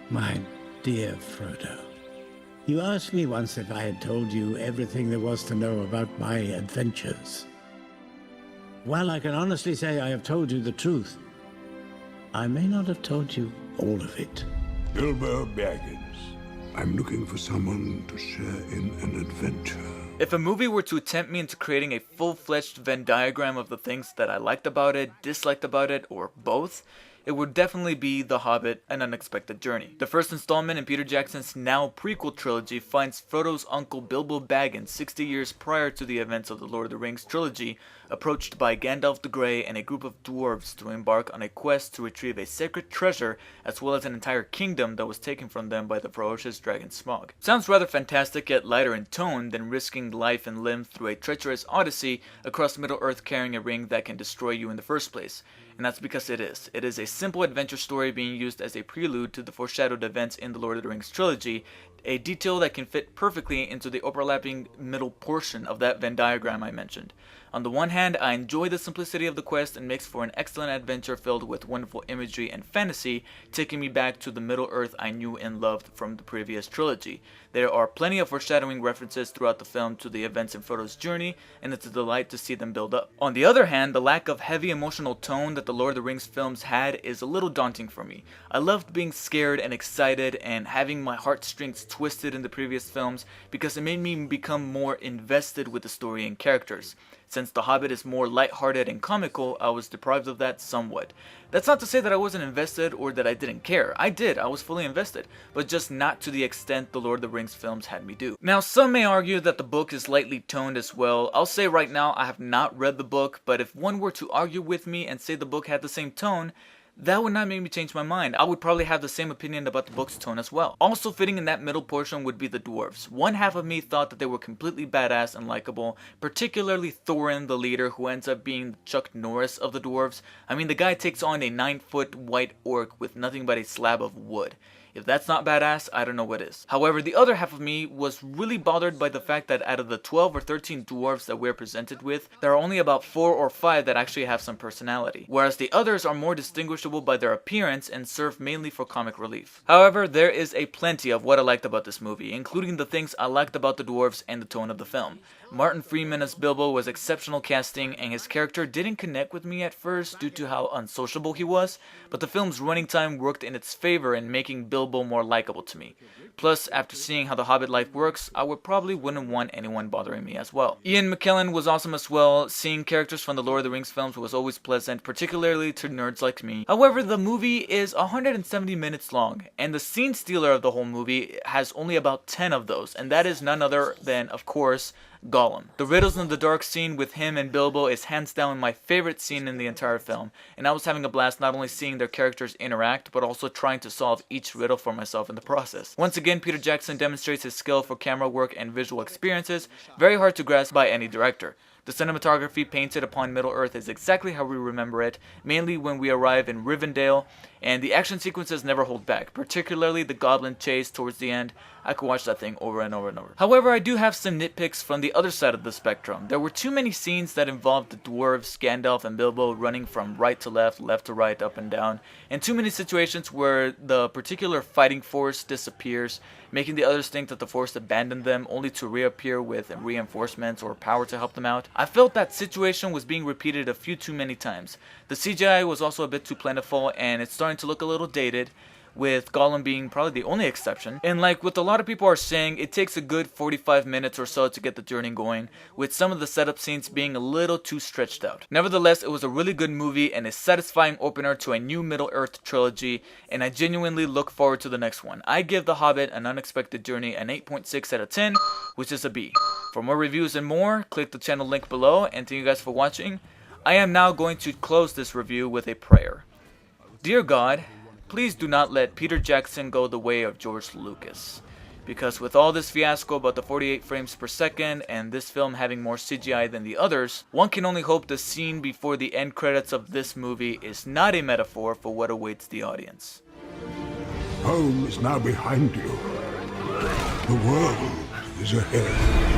My dear Frodo, you asked me once if I had told you everything there was to know about my adventures. While I can honestly say I have told you the truth, I may not have told you all of it. Bilbo Baggins. I'm looking for someone to share in an adventure. If a movie were to tempt me into creating a full-fledged Venn diagram of the things that I liked about it, disliked about it, or both, it would definitely be The Hobbit: An Unexpected Journey. The first installment in Peter Jackson's now prequel trilogy finds Frodo's uncle Bilbo Baggins 60 years prior to the events of the Lord of the Rings trilogy, approached by Gandalf the Grey and a group of dwarves to embark on a quest to retrieve a sacred treasure as well as an entire kingdom that was taken from them by the ferocious dragon Smaug. Sounds rather fantastic yet lighter in tone than risking life and limb through a treacherous odyssey across Middle-earth carrying a ring that can destroy you in the first place. And that's because it is. It is a simple adventure story being used as a prelude to the foreshadowed events in the Lord of the Rings trilogy, a detail that can fit perfectly into the overlapping middle portion of that Venn diagram I mentioned. On the one hand, I enjoy the simplicity of the quest and makes for an excellent adventure filled with wonderful imagery and fantasy, taking me back to the Middle-earth I knew and loved from the previous trilogy. There are plenty of foreshadowing references throughout the film to the events in Frodo's journey, and it's a delight to see them build up. On the other hand, the lack of heavy emotional tone that the Lord of the Rings films had is a little daunting for me. I loved being scared and excited and having my heartstrings twisted in the previous films because it made me become more invested with the story and characters. Since The Hobbit is more lighthearted and comical, I was deprived of that somewhat. That's not to say that I wasn't invested or that I didn't care. I did, I was fully invested, but just not to the extent the Lord of the Rings films had me do. Now, some may argue that the book is lightly toned as well. I'll say right now I have not read the book, but if one were to argue with me and say the book had the same tone, that would not make me change my mind. I would probably have the same opinion about the book's tone as well. Also fitting in that middle portion would be the dwarves. One half of me thought that they were completely badass and likable, particularly Thorin, the leader, who ends up being the Chuck Norris of the dwarves. I mean, the guy takes on a 9-foot white orc with nothing but a slab of wood. If that's not badass, I don't know what is. However, the other half of me was really bothered by the fact that out of the 12 or 13 dwarves that we're presented with, there are only about 4 or 5 that actually have some personality, whereas the others are more distinguishable by their appearance and serve mainly for comic relief. However, there is a plenty of what I liked about this movie, including the things I liked about the dwarves and the tone of the film. Martin Freeman as Bilbo was exceptional casting, and his character didn't connect with me at first due to how unsociable he was, but the film's running time worked in its favor in making Bilbo more likable to me. Plus, after seeing how the Hobbit life works, I wouldn't want anyone bothering me as well. Ian McKellen was awesome as well. Seeing characters from the Lord of the Rings films was always pleasant, particularly to nerds like me. However, the movie is 170 minutes long, and the scene stealer of the whole movie has only about 10 of those, and that is none other than, of course, Gollum. The Riddles in the Dark scene with him and Bilbo is hands down my favorite scene in the entire film, and I was having a blast not only seeing their characters interact, but also trying to solve each riddle for myself in the process. Once again, Peter Jackson demonstrates his skill for camera work and visual experiences, very hard to grasp by any director. The cinematography painted upon Middle-earth is exactly how we remember it, mainly when we arrive in Rivendell, and the action sequences never hold back, particularly the goblin chase towards the end. I could watch that thing over and over and over. However, I do have some nitpicks from the other side of the spectrum. There were too many scenes that involved the dwarves, Gandalf, and Bilbo running from right to left, left to right, up and down, and too many situations where the particular fighting force disappears, making the others think that the force abandoned them only to reappear with reinforcements or power to help them out. I felt that situation was being repeated a few too many times. The CGI was also a bit too plentiful, and it's starting to look a little dated, with Gollum being probably the only exception. And like what a lot of people are saying, it takes a good 45 minutes or so to get the journey going, with some of the setup scenes being a little too stretched out. Nevertheless, it was a really good movie and a satisfying opener to a new Middle-earth trilogy, and I genuinely look forward to the next one. I give The Hobbit: An Unexpected Journey an 8.6 out of 10, which is a B. For more reviews and more, click the channel link below, and thank you guys for watching. I am now going to close this review with a prayer. Dear God, please do not let Peter Jackson go the way of George Lucas, because with all this fiasco about the 48 frames per second and this film having more CGI than the others, one can only hope the scene before the end credits of this movie is not a metaphor for what awaits the audience. Home is now behind you. The world is ahead.